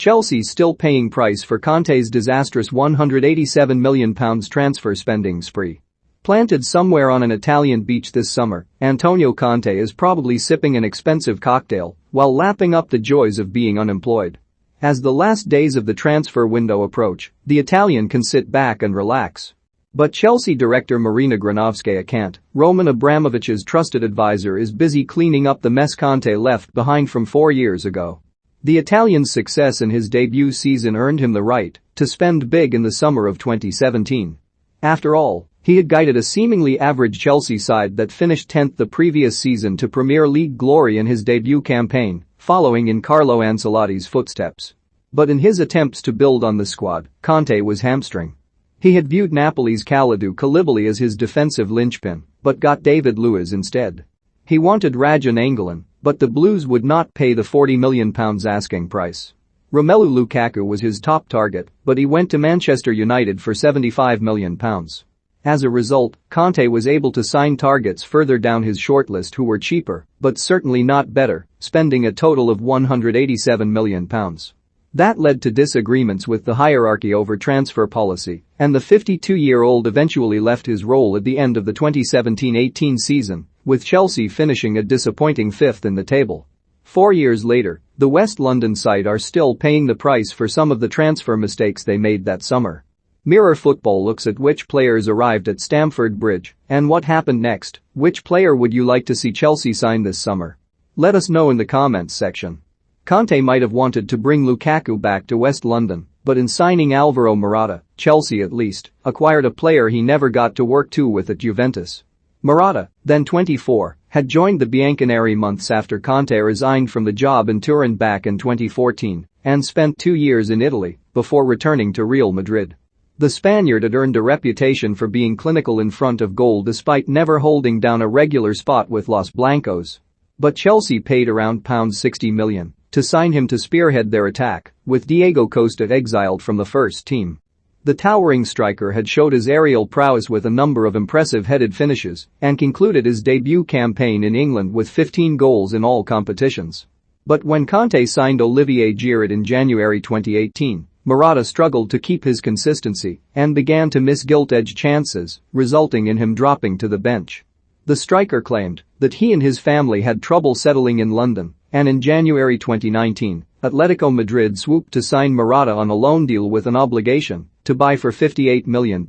Chelsea still paying price for Conte's disastrous £187 million transfer spending spree. Planted somewhere on an Italian beach this summer, Antonio Conte is probably sipping an expensive cocktail while lapping up the joys of being unemployed. As the last days of the transfer window approach, the Italian can sit back and relax. But Chelsea director Marina Granovskaya can't. Roman Abramovich's trusted advisor is busy cleaning up the mess Conte left behind from 4 years ago. The Italian's success in his debut season earned him the right to spend big in the summer of 2017. After all, he had guided a seemingly average Chelsea side that finished 10th the previous season to Premier League glory in his debut campaign, following in Carlo Ancelotti's footsteps. But in his attempts to build on the squad, Conte was hamstrung. He had viewed Napoli's Kalidou Koulibaly as his defensive linchpin, but got David Luiz instead. He wanted Radja Nainggolan, but the Blues would not pay the £40 million asking price. Romelu Lukaku was his top target, but he went to Manchester United for £75 million. As a result, Conte was able to sign targets further down his shortlist who were cheaper, but certainly not better, spending a total of £187 million. That led to disagreements with the hierarchy over transfer policy, and the 52-year-old eventually left his role at the end of the 2017-18 season, with Chelsea finishing a disappointing 5th in the table. 4 years later, the West London side are still paying the price for some of the transfer mistakes they made that summer. Mirror Football looks at which players arrived at Stamford Bridge and what happened next. Which player would you like to see Chelsea sign this summer? Let us know in the comments section. Conte might have wanted to bring Lukaku back to West London, but in signing Alvaro Morata, Chelsea at least acquired a player he never got to work with at Juventus. Morata, then 24, had joined the Bianconeri months after Conte resigned from the job in Turin back in 2014 and spent 2 years in Italy before returning to Real Madrid. The Spaniard had earned a reputation for being clinical in front of goal despite never holding down a regular spot with Los Blancos. But Chelsea paid around £60 million to sign him to spearhead their attack, with Diego Costa exiled from the first team. The towering striker had showed his aerial prowess with a number of impressive headed finishes and concluded his debut campaign in England with 15 goals in all competitions. But when Conte signed Olivier Giroud in January 2018, Morata struggled to keep his consistency and began to miss gilt-edged chances, resulting in him dropping to the bench. The striker claimed that he and his family had trouble settling in London, and in January 2019, Atletico Madrid swooped to sign Morata on a loan deal with an obligation to buy for £58 million.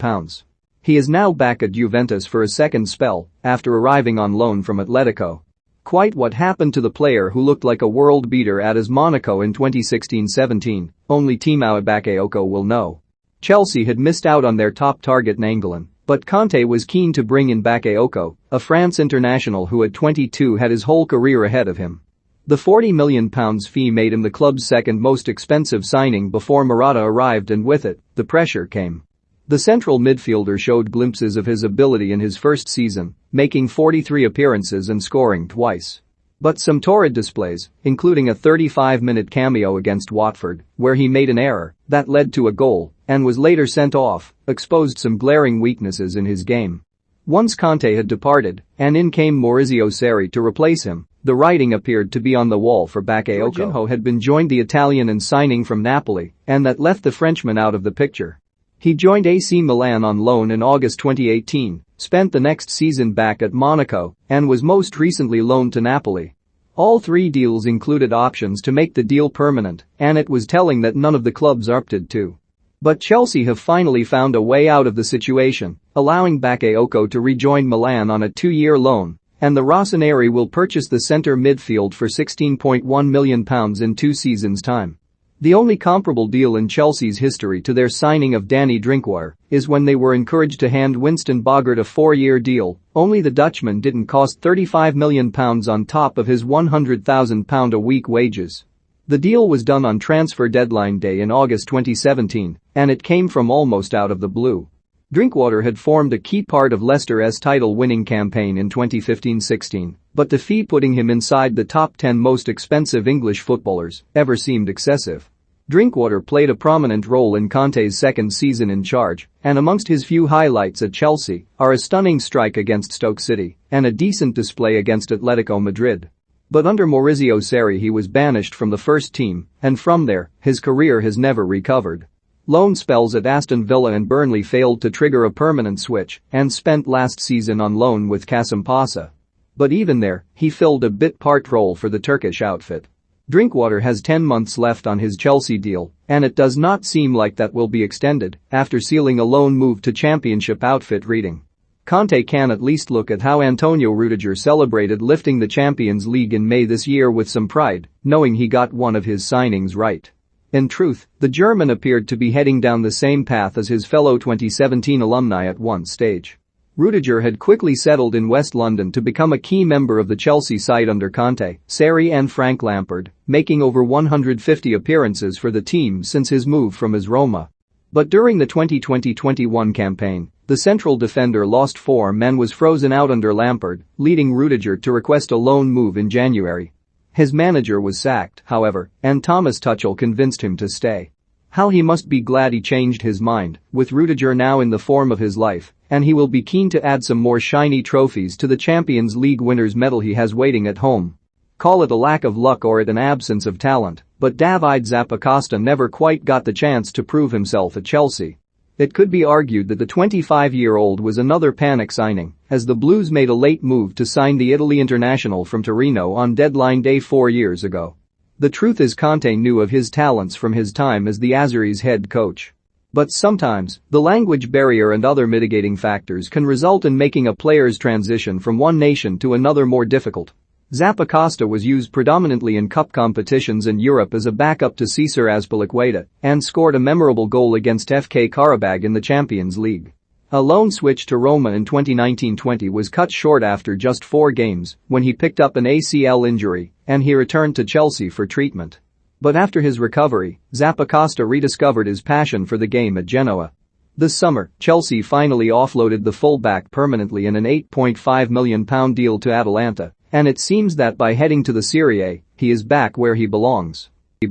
He is now back at Juventus for a second spell after arriving on loan from Atletico. Quite what happened to the player who looked like a world beater at his Monaco in 2016-17, only Timo Bakayoko will know. Chelsea had missed out on their top target Nainggolan, but Conte was keen to bring in Bakayoko, a France international who at 22 had his whole career ahead of him. The £40 million fee made him the club's second most expensive signing before Morata arrived, and with it, the pressure came. The central midfielder showed glimpses of his ability in his first season, making 43 appearances and scoring twice. But some torrid displays, including a 35-minute cameo against Watford, where he made an error that led to a goal and was later sent off, exposed some glaring weaknesses in his game. Once Conte had departed, and in came Maurizio Sarri to replace him, the writing appeared to be on the wall for Bakayoko. Jorginho had been joined the Italian in signing from Napoli, and that left the Frenchman out of the picture. He joined AC Milan on loan in August 2018, spent the next season back at Monaco, and was most recently loaned to Napoli. All three deals included options to make the deal permanent, and it was telling that none of the clubs opted to. But Chelsea have finally found a way out of the situation, allowing Bakayoko to rejoin Milan on a 2-year loan, and the Rossoneri will purchase the centre midfield for £16.1 million in 2 seasons' time. The only comparable deal in Chelsea's history to their signing of Danny Drinkwater is when they were encouraged to hand Winston Bogarde a 4-year deal, only the Dutchman didn't cost £35 million on top of his £100,000 a week wages. The deal was done on transfer deadline day in August 2017, and it came from almost out of the blue. Drinkwater had formed a key part of Leicester's title-winning campaign in 2015-16, but the fee putting him inside the top 10 most expensive English footballers ever seemed excessive. Drinkwater played a prominent role in Conte's second season in charge, and amongst his few highlights at Chelsea are a stunning strike against Stoke City and a decent display against Atletico Madrid. But under Maurizio Sarri he was banished from the first team, and from there, his career has never recovered. Loan spells at Aston Villa and Burnley failed to trigger a permanent switch and spent last season on loan with Kasımpaşa. But even there, he filled a bit-part role for the Turkish outfit. Drinkwater has 10 months left on his Chelsea deal, and it does not seem like that will be extended after sealing a loan move to Championship outfit Reading. Conte can at least look at how Antonio Rudiger celebrated lifting the Champions League in May this year with some pride, knowing he got one of his signings right. In truth, the German appeared to be heading down the same path as his fellow 2017 alumni at one stage. Rudiger had quickly settled in West London to become a key member of the Chelsea side under Conte, Sarri and Frank Lampard, making over 150 appearances for the team since his move from AS Roma. But during the 2020-21 campaign, the central defender lost form and was frozen out under Lampard, leading Rudiger to request a loan move in January. His manager was sacked, however, and Thomas Tuchel convinced him to stay. How he must be glad he changed his mind, with Rudiger now in the form of his life, and he will be keen to add some more shiny trophies to the Champions League winners' medal he has waiting at home. Call it a lack of luck or an absence of talent, but Davide Zappacosta never quite got the chance to prove himself at Chelsea. It could be argued that the 25-year-old was another panic signing, as the Blues made a late move to sign the Italy international from Torino on deadline day 4 years ago. The truth is Conte knew of his talents from his time as the Azzurri's head coach. But sometimes, the language barrier and other mitigating factors can result in making a player's transition from one nation to another more difficult. Zappacosta was used predominantly in cup competitions in Europe as a backup to Cesar Azpilicueta and scored a memorable goal against FK Karabag in the Champions League. A loan switch to Roma in 2019-20 was cut short after just 4 games when he picked up an ACL injury and he returned to Chelsea for treatment. But after his recovery, Zappacosta rediscovered his passion for the game at Genoa. This summer, Chelsea finally offloaded the fullback permanently in an £8.5 million deal to Atalanta, and it seems that by heading to the Serie A, he is back where he belongs.